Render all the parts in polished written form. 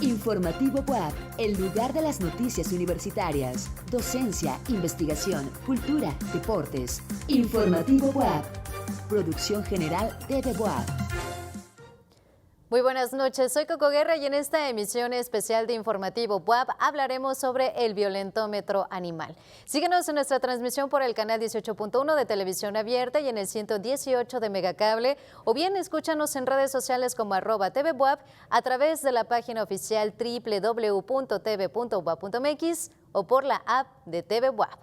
Informativo WAP, el lugar de las noticias universitarias, docencia, investigación, cultura, deportes. Informativo WAP, producción general de The WAP. Muy buenas noches, soy Coco Guerra y en esta emisión especial de Informativo WAP hablaremos sobre el violentómetro animal. Síguenos en nuestra transmisión por el canal 18.1 de Televisión Abierta y en el 118 de Megacable, o bien escúchanos en redes sociales como @TVWAP a través de la página oficial www.tv.wap.mx o por la app de TV WAP.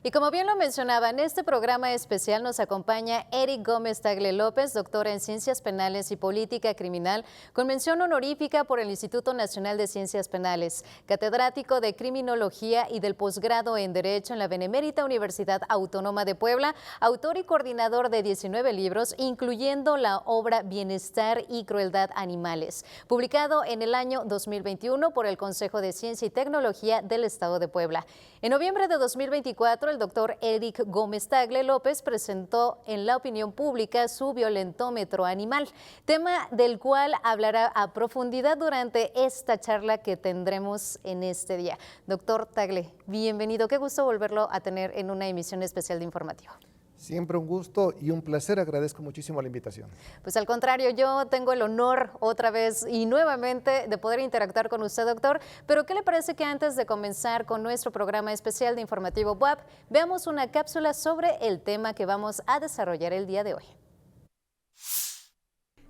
Y como bien lo mencionaba, en este programa especial nos acompaña Eric Gómez Tagle López, doctor en Ciencias Penales y Política Criminal, con mención honorífica por el Instituto Nacional de Ciencias Penales, catedrático de Criminología y del posgrado en Derecho en la Benemérita Universidad Autónoma de Puebla, autor y coordinador de 19 libros, incluyendo la obra Bienestar y Crueldad Animales, publicado en el año 2021 por el Consejo de Ciencia y Tecnología del Estado de Puebla. En noviembre de 2024, el doctor Eric Gómez Tagle López presentó en la opinión pública su violentómetro animal, tema del cual hablará a profundidad durante esta charla que tendremos en este día. Doctor Tagle, bienvenido. Qué gusto volverlo a tener en una emisión especial de Informativo. Siempre un gusto y un placer, agradezco muchísimo la invitación. Pues al contrario, yo tengo el honor otra vez y nuevamente de poder interactuar con usted, doctor, pero ¿qué le parece que antes de comenzar con nuestro programa especial de Informativo WAP, veamos una cápsula sobre el tema que vamos a desarrollar el día de hoy?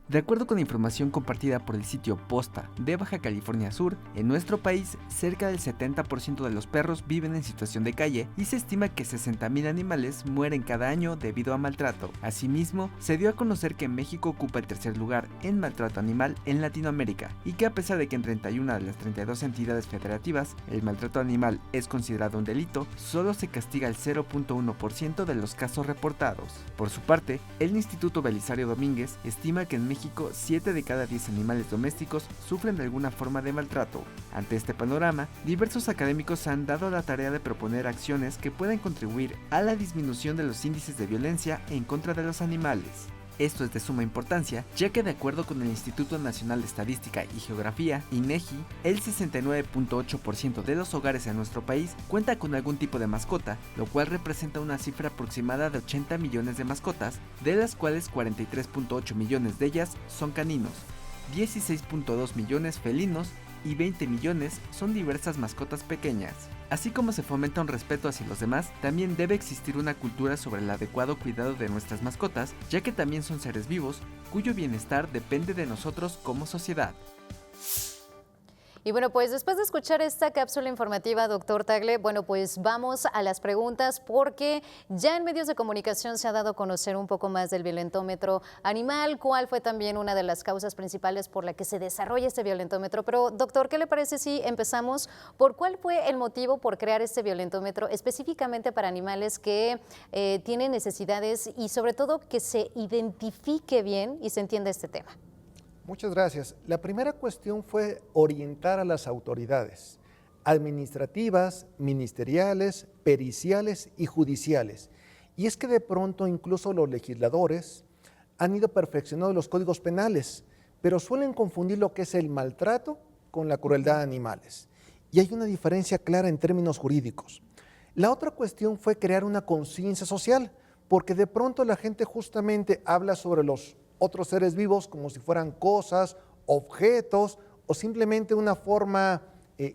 De acuerdo con información compartida por el sitio Posta de Baja California Sur, en nuestro país cerca del 70% de los perros viven en situación de calle y se estima que 60,000 animales mueren cada año debido a maltrato. Asimismo, se dio a conocer que México ocupa el tercer lugar en maltrato animal en Latinoamérica y que a pesar de que en 31 de las 32 entidades federativas el maltrato animal es considerado un delito, solo se castiga el 0.1% de los casos reportados. Por su parte, el Instituto Belisario Domínguez estima que en México 7 de cada 10 animales domésticos sufren de alguna forma de maltrato. Ante este panorama, diversos académicos han dado la tarea de proponer acciones que puedan contribuir a la disminución de los índices de violencia en contra de los animales. Esto es de suma importancia, ya que de acuerdo con el Instituto Nacional de Estadística y Geografía, INEGI, el 69.8% de los hogares en nuestro país cuenta con algún tipo de mascota, lo cual representa una cifra aproximada de 80 millones de mascotas, de las cuales 43.8 millones de ellas son caninos, 16.2 millones felinos y 20 millones son diversas mascotas pequeñas. Así como se fomenta un respeto hacia los demás, también debe existir una cultura sobre el adecuado cuidado de nuestras mascotas, ya que también son seres vivos, cuyo bienestar depende de nosotros como sociedad. Y bueno, pues después de escuchar esta cápsula informativa, doctor Tagle, bueno, pues vamos a las preguntas porque ya en medios de comunicación se ha dado a conocer un poco más del violentómetro animal, cuál fue también una de las causas principales por la que se desarrolla este violentómetro. Pero, doctor, ¿qué le parece si empezamos por cuál fue el motivo por crear este violentómetro específicamente para animales que tienen necesidades y sobre todo que se identifique bien y se entienda este tema? Muchas gracias. La primera cuestión fue orientar a las autoridades administrativas, ministeriales, periciales y judiciales. Y es que de pronto incluso los legisladores han ido perfeccionando los códigos penales, pero suelen confundir lo que es el maltrato con la crueldad de animales. Y hay una diferencia clara en términos jurídicos. La otra cuestión fue crear una conciencia social, porque de pronto la gente justamente habla sobre los otros seres vivos como si fueran cosas, objetos o simplemente una forma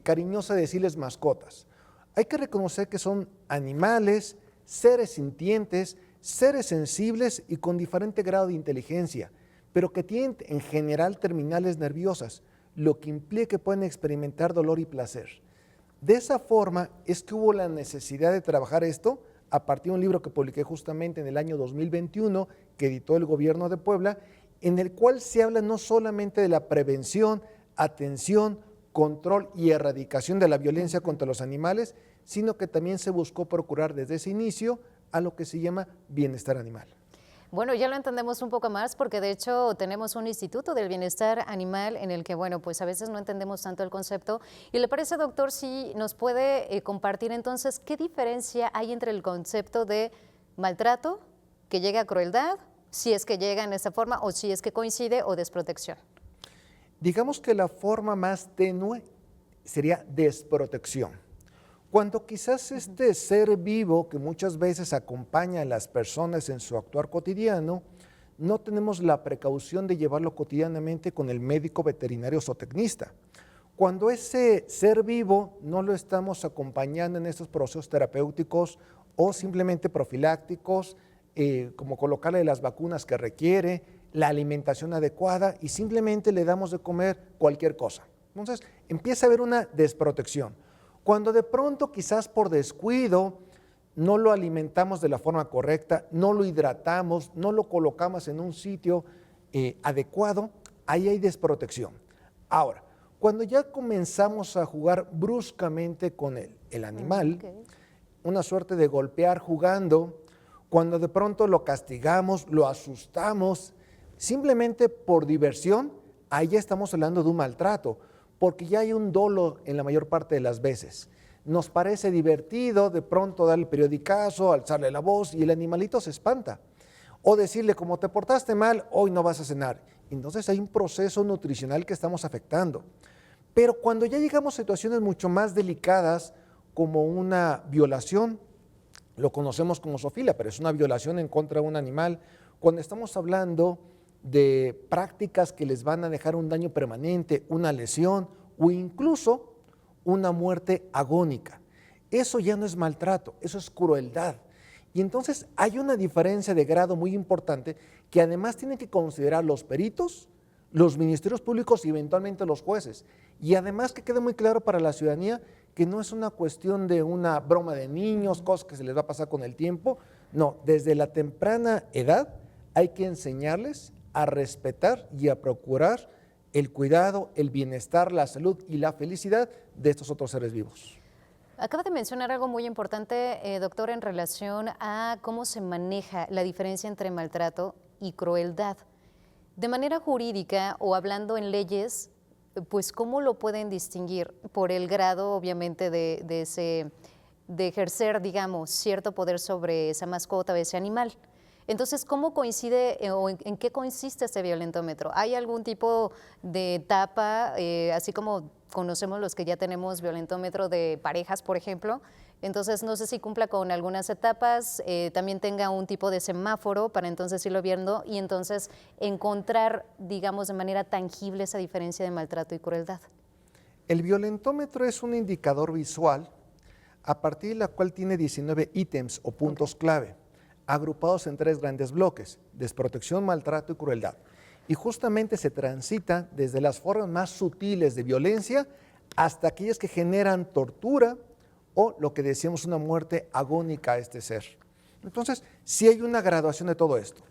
cariñosa de decirles mascotas. Hay que reconocer que son animales, seres sintientes, seres sensibles y con diferente grado de inteligencia, pero que tienen en general terminales nerviosas, lo que implica que pueden experimentar dolor y placer. De esa forma es que hubo la necesidad de trabajar esto a partir de un libro que publiqué justamente en el año 2021, que editó el gobierno de Puebla, en el cual se habla no solamente de la prevención, atención, control y erradicación de la violencia contra los animales, sino que también se buscó procurar desde ese inicio a lo que se llama bienestar animal. Bueno, ya lo entendemos un poco más porque de hecho tenemos un Instituto del Bienestar Animal en el que, bueno, pues a veces no entendemos tanto el concepto. ¿Y le parece, doctor, si nos puede compartir entonces qué diferencia hay entre el concepto de maltrato, que llega a crueldad, si es que llega en esta forma o si es que coincide, o desprotección? Digamos que la forma más tenue sería desprotección. Cuando quizás este ser vivo que muchas veces acompaña a las personas en su actuar cotidiano, no tenemos la precaución de llevarlo cotidianamente con el médico veterinario zootecnista. Cuando ese ser vivo no lo estamos acompañando en estos procesos terapéuticos o simplemente profilácticos, como colocarle las vacunas que requiere, la alimentación adecuada y simplemente le damos de comer cualquier cosa. Entonces empieza a haber una desprotección. Cuando de pronto quizás por descuido no lo alimentamos de la forma correcta, no lo hidratamos, no lo colocamos en un sitio adecuado, ahí hay desprotección. Ahora, cuando ya comenzamos a jugar bruscamente con el animal, una suerte de golpear jugando, cuando de pronto lo castigamos, lo asustamos, simplemente por diversión, ahí ya estamos hablando de un maltrato, porque ya hay un dolo en la mayor parte de las veces. Nos parece divertido de pronto darle el periodicazo, alzarle la voz y el animalito se espanta. O decirle, como te portaste mal, hoy no vas a cenar. Entonces hay un proceso nutricional que estamos afectando. Pero cuando ya llegamos a situaciones mucho más delicadas, como una violación, lo conocemos como zoofilia, pero es una violación en contra de un animal, cuando estamos hablando de prácticas que les van a dejar un daño permanente, una lesión o incluso una muerte agónica. Eso ya no es maltrato, eso es crueldad. Y entonces hay una diferencia de grado muy importante que además tienen que considerar los peritos, los ministerios públicos y eventualmente los jueces. Y además que quede muy claro para la ciudadanía que no es una cuestión de una broma de niños, cosas que se les va a pasar con el tiempo. No, desde la temprana edad hay que enseñarles a respetar y a procurar el cuidado, el bienestar, la salud y la felicidad de estos otros seres vivos. Acaba de mencionar algo muy importante, doctor, en relación a cómo se maneja la diferencia entre maltrato y crueldad. De manera jurídica o hablando en leyes, pues ¿cómo lo pueden distinguir? Por el grado, obviamente, de ejercer, digamos, cierto poder sobre esa mascota o ese animal. Entonces, ¿cómo coincide o en qué consiste este violentómetro? ¿Hay algún tipo de etapa, así como conocemos los que ya tenemos violentómetro de parejas, por ejemplo? Entonces, no sé si cumpla con algunas etapas, también tenga un tipo de semáforo para entonces irlo viendo y entonces encontrar, digamos, de manera tangible esa diferencia de maltrato y crueldad. El violentómetro es un indicador visual a partir de la cual tiene 19 ítems o puntos clave, agrupados en 3 grandes bloques: desprotección, maltrato y crueldad. Y justamente se transita desde las formas más sutiles de violencia hasta aquellas que generan tortura o lo que decíamos una muerte agónica a este ser. Entonces, sí hay una graduación de todo esto.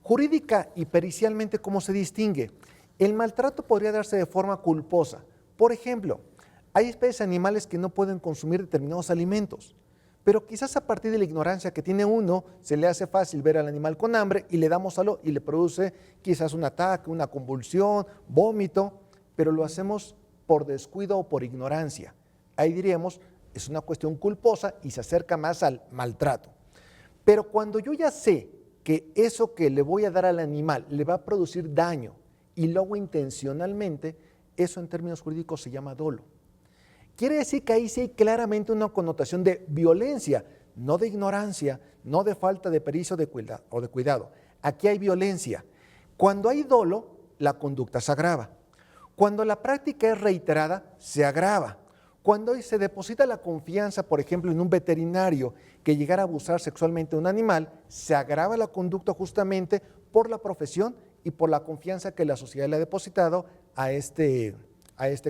Jurídica y pericialmente, ¿cómo se distingue? El maltrato podría darse de forma culposa. Por ejemplo, hay especies animales que no pueden consumir determinados alimentos, pero quizás a partir de la ignorancia que tiene uno, se le hace fácil ver al animal con hambre y le damos algo y le produce quizás un ataque, una convulsión, vómito, pero lo hacemos por descuido o por ignorancia. Ahí diríamos, es una cuestión culposa y se acerca más al maltrato. Pero cuando yo ya sé que eso que le voy a dar al animal le va a producir daño y lo hago intencionalmente, eso en términos jurídicos se llama dolo. Quiere decir que ahí sí hay claramente una connotación de violencia, no de ignorancia, no de falta de pericia o de cuidado. Aquí hay violencia. Cuando hay dolo, la conducta se agrava. Cuando la práctica es reiterada, se agrava. Cuando se deposita la confianza, por ejemplo, en un veterinario que llegara a abusar sexualmente de un animal, se agrava la conducta justamente por la profesión y por la confianza que la sociedad le ha depositado a este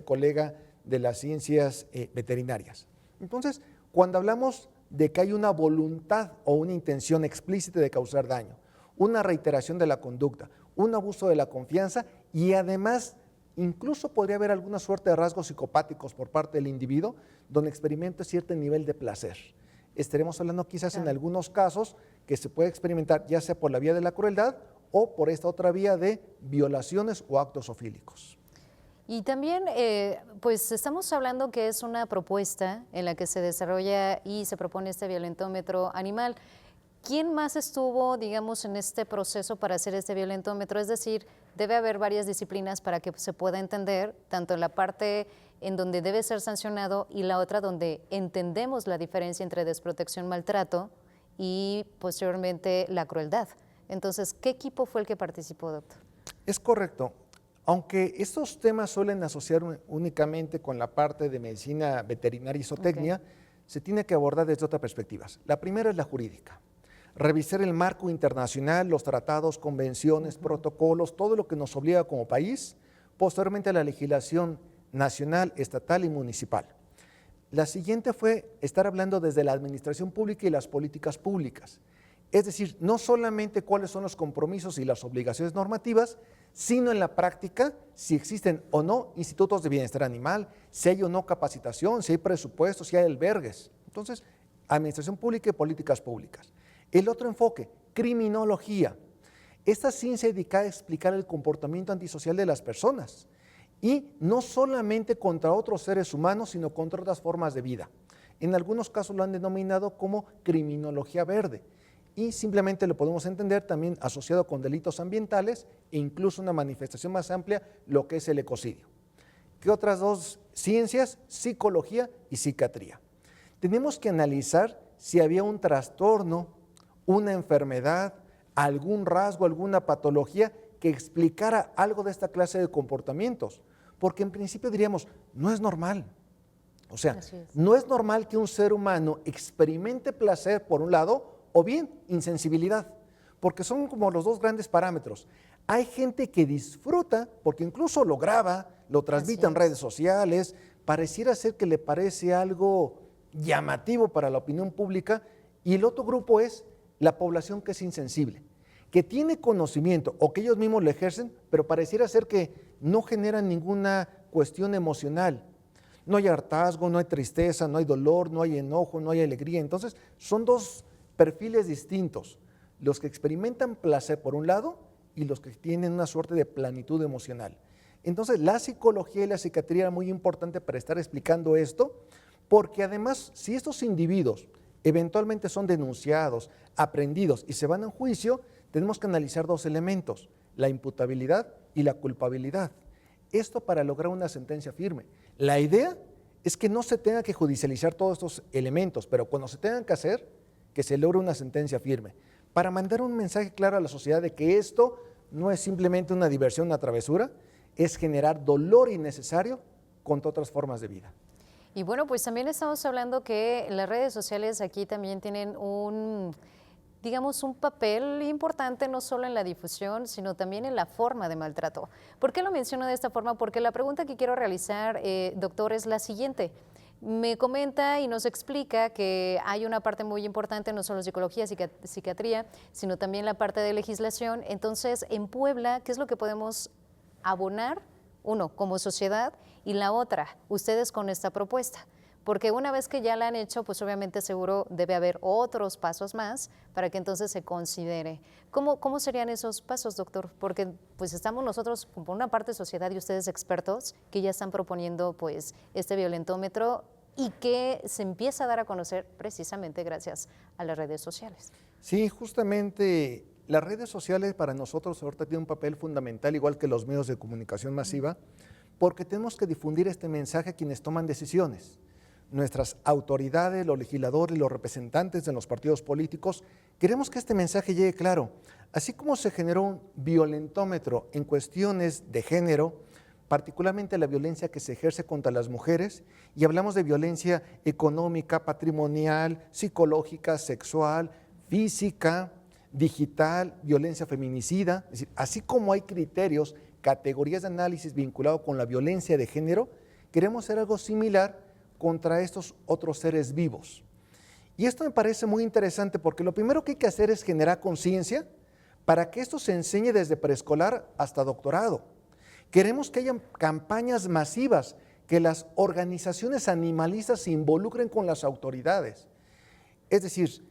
colega de las ciencias veterinarias. Entonces, cuando hablamos de que hay una voluntad o una intención explícita de causar daño, una reiteración de la conducta, un abuso de la confianza y además incluso podría haber alguna suerte de rasgos psicopáticos por parte del individuo donde experimenta cierto nivel de placer. estaremos hablando quizás en algunos casos que se puede experimentar ya sea por la vía de la crueldad o por esta otra vía de violaciones o actos zoofílicos. Y también, pues estamos hablando que es una propuesta en la que se desarrolla y se propone este violentómetro animal. ¿Quién más estuvo, digamos, en este proceso para hacer este violentómetro? Es decir, debe haber varias disciplinas para que se pueda entender, tanto en la parte en donde debe ser sancionado y la otra donde entendemos la diferencia entre desprotección, maltrato y posteriormente la crueldad. Entonces, ¿qué equipo fue el que participó, doctor? Es correcto. Aunque estos temas suelen asociar únicamente con la parte de medicina veterinaria y zootecnia, se tiene que abordar desde otras perspectivas. La primera es la jurídica. Revisar el marco internacional, los tratados, convenciones, protocolos, todo lo que nos obliga como país, posteriormente a la legislación nacional, estatal y municipal. La siguiente fue estar hablando desde la administración pública y las políticas públicas. Es decir, no solamente cuáles son los compromisos y las obligaciones normativas, sino en la práctica si existen o no institutos de bienestar animal, si hay o no capacitación, si hay presupuestos, si hay albergues. Entonces, administración pública y políticas públicas. El otro enfoque, criminología. Esta ciencia dedicada a explicar el comportamiento antisocial de las personas y no solamente contra otros seres humanos, sino contra otras formas de vida. En algunos casos lo han denominado como criminología verde y simplemente lo podemos entender también asociado con delitos ambientales e incluso una manifestación más amplia, lo que es el ecocidio. ¿Qué otras dos ciencias? Psicología y psiquiatría. Tenemos que analizar si había un trastorno, una enfermedad, algún rasgo, alguna patología que explicara algo de esta clase de comportamientos, porque en principio diríamos, no es normal. O sea, no es normal que un ser humano experimente placer por un lado o bien insensibilidad, porque son como los dos grandes parámetros. Hay gente que disfruta, porque incluso lo graba, lo transmite en redes sociales, pareciera ser que le parece algo llamativo para la opinión pública, y el otro grupo es la población que es insensible, que tiene conocimiento o que ellos mismos lo ejercen, pero pareciera ser que no generan ninguna cuestión emocional. No hay hartazgo, no hay tristeza, no hay dolor, no hay enojo, no hay alegría. Entonces, son dos perfiles distintos, los que experimentan placer por un lado y los que tienen una suerte de plenitud emocional. Entonces, la psicología y la psiquiatría era muy importante para estar explicando esto, porque además, si estos individuos eventualmente son denunciados, aprendidos y se van a juicio, tenemos que analizar dos elementos, la imputabilidad y la culpabilidad. Esto para lograr una sentencia firme. La idea es que no se tenga que judicializar todos estos elementos, pero cuando se tengan que hacer, que se logre una sentencia firme, para mandar un mensaje claro a la sociedad de que esto no es simplemente una diversión, una travesura, es generar dolor innecesario contra otras formas de vida. Y bueno, pues también estamos hablando que las redes sociales aquí también tienen digamos, un papel importante no solo en la difusión, sino también en la forma de maltrato. ¿Por qué lo menciono de esta forma? Porque la pregunta que quiero realizar, doctor, es la siguiente. Me comenta y nos explica que hay una parte muy importante, no solo psicología, psiquiatría, sino también la parte de legislación. Entonces, en Puebla, ¿qué es lo que podemos abonar? Uno, como sociedad, y la otra, ustedes con esta propuesta. Porque una vez que ya la han hecho, pues obviamente seguro debe haber otros pasos más para que entonces se considere. ¿Cómo serían esos pasos, doctor? Porque pues estamos nosotros, por una parte sociedad y ustedes expertos, que ya están proponiendo pues este violentómetro y que se empieza a dar a conocer precisamente gracias a las redes sociales. Sí, justamente las redes sociales para nosotros ahorita tienen un papel fundamental, igual que los medios de comunicación masiva, porque tenemos que difundir este mensaje a quienes toman decisiones. Nuestras autoridades, los legisladores y los representantes de los partidos políticos, queremos que este mensaje llegue claro. Así como se generó un violentómetro en cuestiones de género, particularmente la violencia que se ejerce contra las mujeres, y hablamos de violencia económica, patrimonial, psicológica, sexual, física, digital, violencia feminicida, es decir, así como hay criterios, categorías de análisis vinculados con la violencia de género, queremos hacer algo similar contra estos otros seres vivos. Y esto me parece muy interesante porque lo primero que hay que hacer es generar conciencia para que esto se enseñe desde preescolar hasta doctorado. Queremos que haya campañas masivas, que las organizaciones animalistas se involucren con las autoridades. Es decir,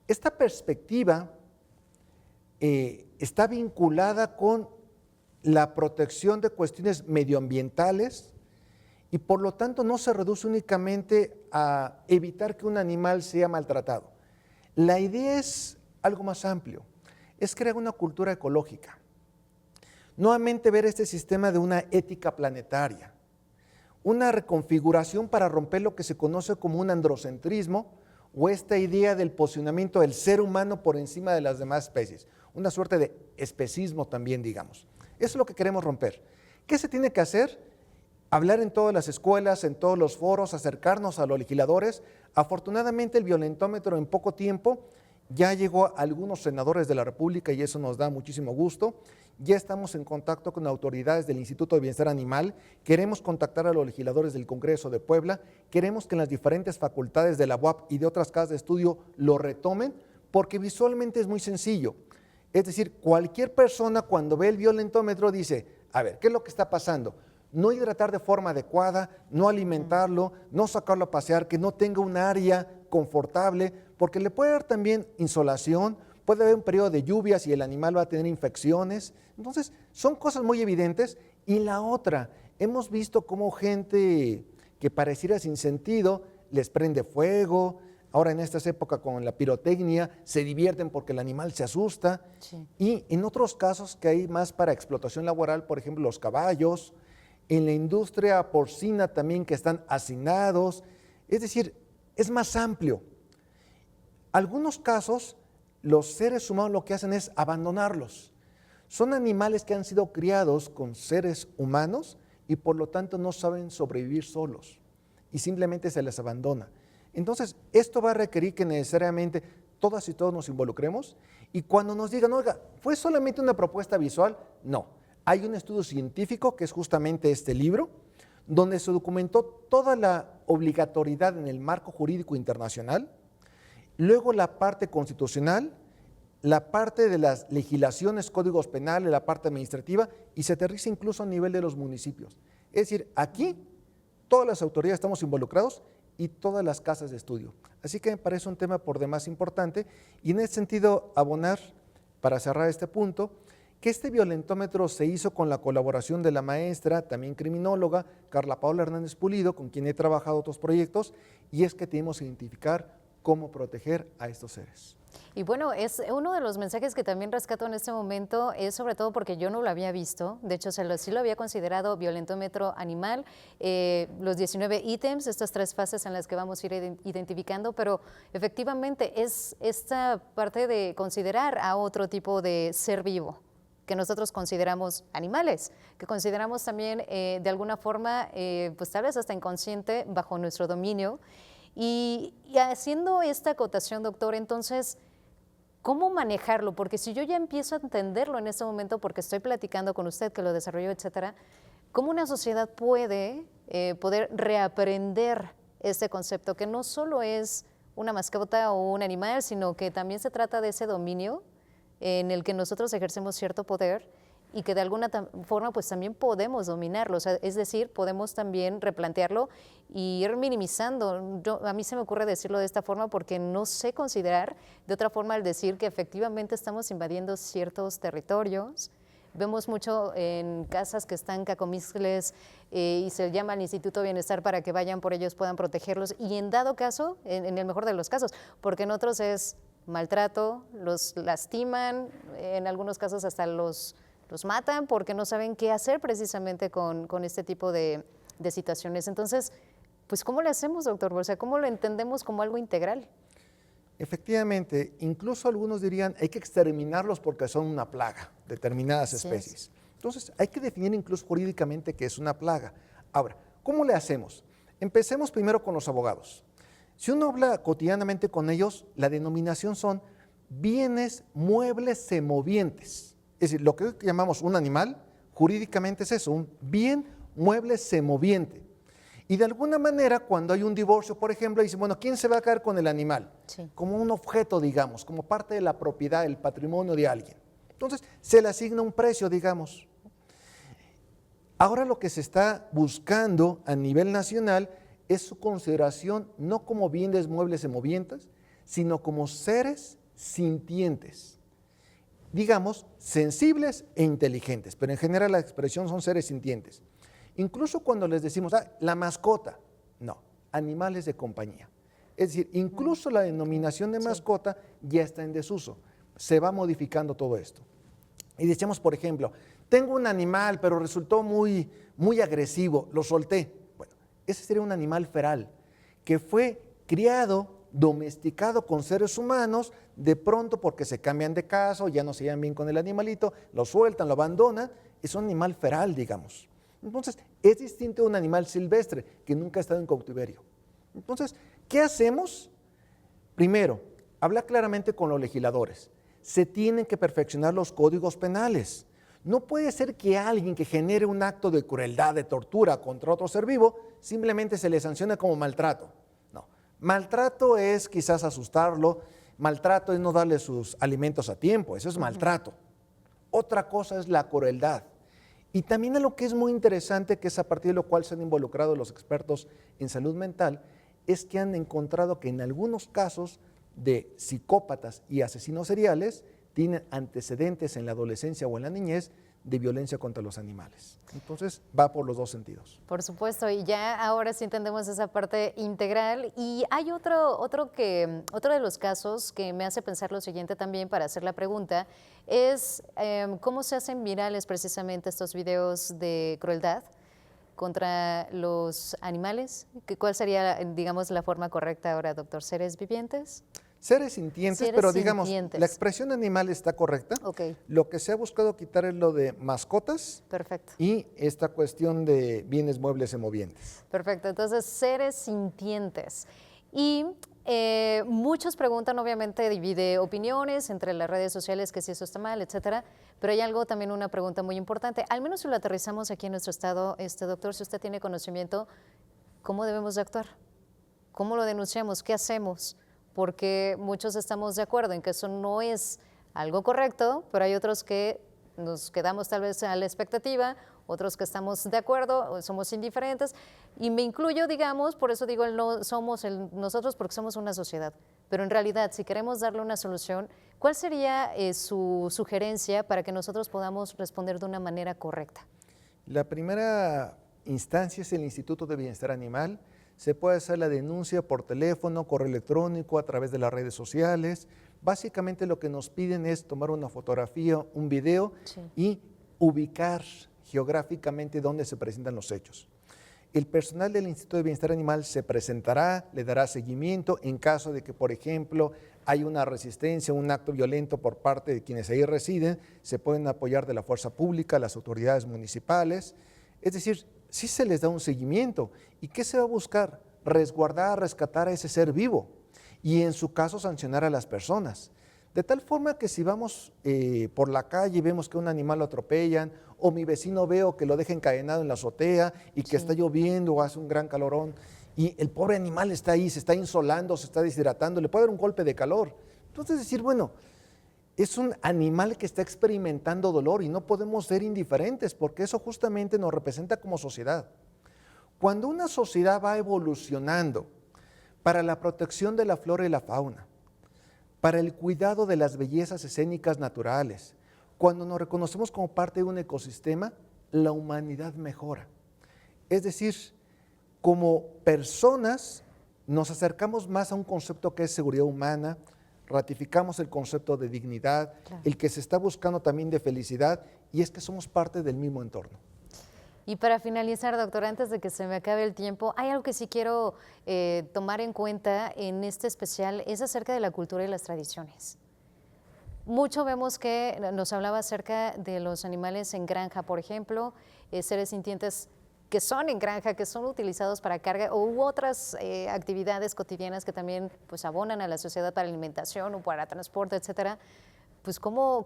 esta perspectiva está vinculada con la protección de cuestiones medioambientales y por lo tanto no se reduce únicamente a evitar que un animal sea maltratado. La idea es algo más amplio, es crear una cultura ecológica. Nuevamente ver este sistema de una ética planetaria, una reconfiguración para romper lo que se conoce como un androcentrismo o esta idea del posicionamiento del ser humano por encima de las demás especies, una suerte de especismo también, digamos. Eso es lo que queremos romper. ¿Qué se tiene que hacer? Hablar en todas las escuelas, en todos los foros, acercarnos a los legisladores. Afortunadamente el violentómetro en poco tiempo ya llegó a algunos senadores de la República y eso nos da muchísimo gusto. Ya estamos en contacto con autoridades del Instituto de Bienestar Animal, queremos contactar a los legisladores del Congreso de Puebla, queremos que en las diferentes facultades de la UAP y de otras casas de estudio lo retomen, porque visualmente es muy sencillo. Es decir, cualquier persona cuando ve el violentómetro dice, a ver, ¿qué es lo que está pasando? No hidratar de forma adecuada, no alimentarlo, no sacarlo a pasear, que no tenga un área confortable, porque le puede dar también insolación, puede haber un periodo de lluvias y el animal va a tener infecciones. Entonces, son cosas muy evidentes. Y la otra, hemos visto cómo gente que pareciera sin sentido les prende fuego. Ahora en estas épocas con la pirotecnia se divierten porque el animal se asusta. Sí. Y en otros casos que hay más para explotación laboral, por ejemplo, los caballos, en la industria porcina también que están hacinados. Es decir, es más amplio. Algunos casos, los seres humanos lo que hacen es abandonarlos. Son animales que han sido criados con seres humanos y por lo tanto no saben sobrevivir solos y simplemente se les abandona. Entonces, esto va a requerir que necesariamente todas y todos nos involucremos y cuando nos digan, oiga, ¿fue solamente una propuesta visual? No. Hay un estudio científico que es justamente este libro, donde se documentó toda la obligatoriedad en el marco jurídico internacional, luego la parte constitucional, la parte de las legislaciones, códigos penales, la parte administrativa y se aterriza incluso a nivel de los municipios. Es decir, aquí todas las autoridades estamos involucrados y todas las casas de estudio. Así que me parece un tema por demás importante y en ese sentido abonar, para cerrar este punto, que este violentómetro se hizo con la colaboración de la maestra, también criminóloga, Carla Paola Hernández Pulido, con quien he trabajado otros proyectos, y es que tenemos que identificar cómo proteger a estos seres. Y bueno, es uno de los mensajes que también rescato en este momento, es sobre todo porque yo no lo había visto, de hecho sí lo había considerado violentómetro animal, los 19 ítems, estas 3 fases en las que vamos a ir identificando, pero efectivamente es esta parte de considerar a otro tipo de ser vivo, que nosotros consideramos animales, que consideramos también de alguna forma, pues tal vez hasta inconsciente, bajo nuestro dominio. Y haciendo esta acotación, doctor, entonces, ¿cómo manejarlo? Porque si yo ya empiezo a entenderlo en este momento, porque estoy platicando con usted que lo desarrolló, etcétera, ¿cómo una sociedad puede poder reaprender este concepto, que no solo es una mascota o un animal, sino que también se trata de ese dominio en el que nosotros ejercemos cierto poder y que de alguna forma pues también podemos dominarlo, o sea, es decir, podemos también replantearlo y ir minimizando. A mí se me ocurre decirlo de esta forma porque no sé considerar de otra forma al decir que efectivamente estamos invadiendo ciertos territorios. Vemos mucho en casas que están cacomixles y se llama al Instituto de Bienestar para que vayan por ellos, puedan protegerlos y en dado caso, en el mejor de los casos, porque en otros es maltrato, los lastiman, en algunos casos hasta los matan porque no saben qué hacer precisamente con este tipo de situaciones. Entonces, pues ¿cómo le hacemos, doctor? O sea, ¿cómo lo entendemos como algo integral? Efectivamente, incluso algunos dirían hay que exterminarlos porque son una plaga, determinadas especies. Entonces, hay que definir incluso jurídicamente qué es una plaga. Ahora, ¿cómo le hacemos? Empecemos primero con los abogados. Si uno habla cotidianamente con ellos, la denominación son bienes muebles semovientes. Es decir, lo que hoy llamamos un animal, jurídicamente es eso, un bien mueble semoviente. Y de alguna manera, cuando hay un divorcio, por ejemplo, dicen, bueno, ¿quién se va a quedar con el animal? Sí. Como un objeto, digamos, como parte de la propiedad, el patrimonio de alguien. Entonces, se le asigna un precio, digamos. Ahora lo que se está buscando a nivel nacional es su consideración no como bienes muebles semovientes, sino como seres sintientes, digamos, sensibles e inteligentes, pero en general la expresión son seres sintientes. Incluso cuando les decimos, la mascota, no, animales de compañía. Es decir, incluso la denominación de mascota ya está en desuso, se va modificando todo esto. Y decíamos, por ejemplo, tengo un animal, pero resultó muy agresivo, lo solté. Bueno, ese sería un animal feral, que fue criado, domesticado con seres humanos, de pronto porque se cambian de casa o ya no se llevan bien con el animalito, lo sueltan, lo abandonan, es un animal feral, digamos. Entonces, es distinto a un animal silvestre que nunca ha estado en cautiverio. Entonces, ¿qué hacemos? Primero, habla claramente con los legisladores. Se tienen que perfeccionar los códigos penales. No puede ser que alguien que genere un acto de crueldad, de tortura contra otro ser vivo, simplemente se le sancione como maltrato. No, maltrato es quizás asustarlo, maltrato es no darle sus alimentos a tiempo, eso es maltrato. Otra cosa es la crueldad. Y también lo que es muy interesante, que es a partir de lo cual se han involucrado los expertos en salud mental, es que han encontrado que en algunos casos de psicópatas y asesinos seriales tienen antecedentes en la adolescencia o en la niñez de violencia contra los animales. Entonces, va por los dos sentidos. Por supuesto, y ya ahora sí entendemos esa parte integral. Y hay otro de los casos que me hace pensar lo siguiente también para hacer la pregunta, es cómo se hacen virales precisamente estos videos de crueldad contra los animales. ¿Cuál sería, digamos, la forma correcta ahora, doctor? ¿Seres vivientes? Seres sintientes, pero digamos, la expresión animal está correcta. Okay. Lo que se ha buscado quitar es lo de mascotas. Perfecto. Y esta cuestión de bienes muebles y movientes. Perfecto, entonces seres sintientes. Y muchos preguntan, obviamente divide opiniones entre las redes sociales, que si eso está mal, etcétera, pero hay algo también, una pregunta muy importante, al menos si lo aterrizamos aquí en nuestro estado, doctor, si usted tiene conocimiento, ¿cómo debemos de actuar? ¿Cómo lo denunciamos? ¿Qué hacemos? Porque muchos estamos de acuerdo en que eso no es algo correcto, pero hay otros que nos quedamos tal vez a la expectativa, otros que estamos de acuerdo, somos indiferentes, y me incluyo, digamos, por eso digo nosotros, porque somos una sociedad. Pero en realidad, si queremos darle una solución, ¿cuál sería su sugerencia para que nosotros podamos responder de una manera correcta? La primera instancia es el Instituto de Bienestar Animal. Se puede hacer la denuncia por teléfono, correo electrónico, a través de las redes sociales. Básicamente lo que nos piden es tomar una fotografía, un video y ubicar geográficamente dónde se presentan los hechos. El personal del Instituto de Bienestar Animal se presentará, le dará seguimiento en caso de que, por ejemplo, hay una resistencia, un acto violento por parte de quienes ahí residen, se pueden apoyar de la fuerza pública, las autoridades municipales. Es decir, sí se les da un seguimiento. ¿Y qué se va a buscar? Resguardar, rescatar a ese ser vivo y en su caso sancionar a las personas. De tal forma que si vamos por la calle y vemos que un animal lo atropellan o mi vecino veo que lo deja encadenado en la azotea y que está lloviendo o hace un gran calorón y el pobre animal está ahí, se está insolando, se está deshidratando, le puede dar un golpe de calor. Entonces decir, bueno, es un animal que está experimentando dolor y no podemos ser indiferentes porque eso justamente nos representa como sociedad. Cuando una sociedad va evolucionando para la protección de la flora y la fauna, para el cuidado de las bellezas escénicas naturales, cuando nos reconocemos como parte de un ecosistema, la humanidad mejora. Es decir, como personas nos acercamos más a un concepto que es seguridad humana, ratificamos el concepto de dignidad, el que se está buscando también de felicidad, y es que somos parte del mismo entorno. Y para finalizar, doctor, antes de que se me acabe el tiempo, hay algo que sí quiero tomar en cuenta en este especial, es acerca de la cultura y las tradiciones. Mucho vemos que nos hablaba acerca de los animales en granja, por ejemplo, seres sintientes que son en granja, que son utilizados para carga u otras actividades cotidianas que también pues, abonan a la sociedad para alimentación o para transporte, etcétera. Pues cómo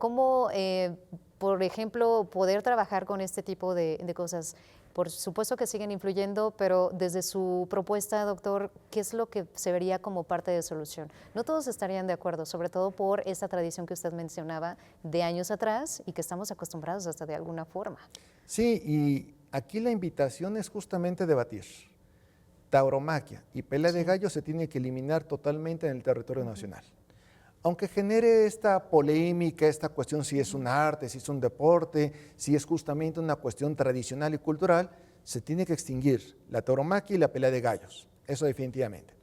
por ejemplo, poder trabajar con este tipo de cosas. Por supuesto que siguen influyendo, pero desde su propuesta, doctor, ¿qué es lo que se vería como parte de solución? No todos estarían de acuerdo, sobre todo por esta tradición que usted mencionaba de años atrás y que estamos acostumbrados hasta de alguna forma. Sí, y aquí la invitación es justamente debatir. tauromaquia y pelea de gallos se tiene que eliminar totalmente en el territorio nacional. Aunque genere esta polémica, esta cuestión si es un arte, si es un deporte, si es justamente una cuestión tradicional y cultural, se tiene que extinguir la tauromaquia y la pelea de gallos, eso definitivamente.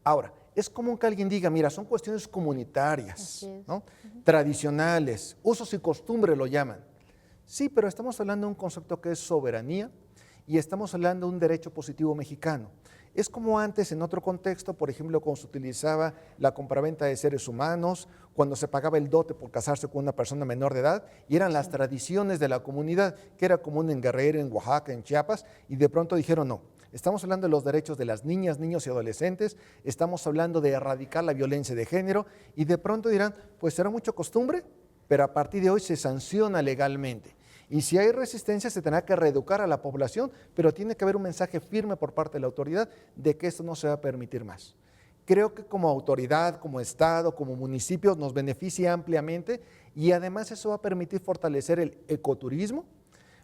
Ahora, es común que alguien diga, mira, son cuestiones comunitarias, ¿no? Tradicionales, usos y costumbres lo llaman. Sí, pero estamos hablando de un concepto que es soberanía y estamos hablando de un derecho positivo mexicano. Es como antes, en otro contexto, por ejemplo, cuando se utilizaba la compraventa de seres humanos, cuando se pagaba el dote por casarse con una persona menor de edad, y eran las tradiciones de la comunidad, que era común en Guerrero, en Oaxaca, en Chiapas, y de pronto dijeron no. Estamos hablando de los derechos de las niñas, niños y adolescentes, estamos hablando de erradicar la violencia de género, y de pronto dirán, pues será mucha costumbre, pero a partir de hoy se sanciona legalmente. Y si hay resistencia se tendrá que reeducar a la población, pero tiene que haber un mensaje firme por parte de la autoridad de que esto no se va a permitir más. Creo que como autoridad, como Estado, como municipio nos beneficia ampliamente y además eso va a permitir fortalecer el ecoturismo.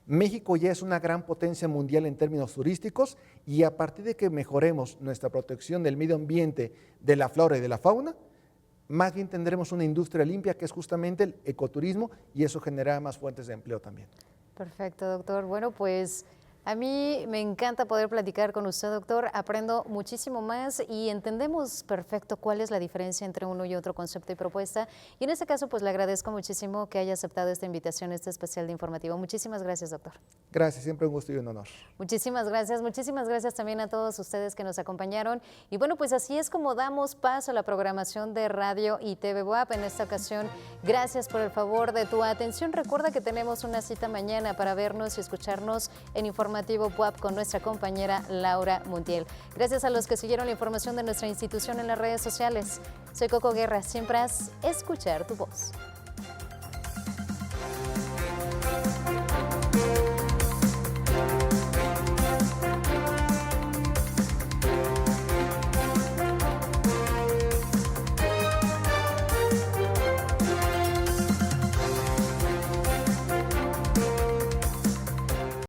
México ya es una gran potencia mundial en términos turísticos y a partir de que mejoremos nuestra protección del medio ambiente, de la flora y de la fauna, más bien tendremos una industria limpia que es justamente el ecoturismo y eso generará más fuentes de empleo también. Perfecto, doctor. Bueno, pues a mí me encanta poder platicar con usted, doctor. Aprendo muchísimo más y entendemos perfecto cuál es la diferencia entre uno y otro concepto y propuesta. Y en este caso, pues le agradezco muchísimo que haya aceptado esta invitación, este especial de informativo. Muchísimas gracias, doctor. Gracias, siempre un gusto y un honor. Muchísimas gracias también a todos ustedes que nos acompañaron. Y bueno, pues así es como damos paso a la programación de Radio y TV WAP. En esta ocasión, gracias por el favor de tu atención. Recuerda que tenemos una cita mañana para vernos y escucharnos en Informativo WAP con nuestra compañera Laura Montiel. Gracias a los que siguieron la información de nuestra institución en las redes sociales. Soy Coco Guerra, siempre haz escuchar tu voz.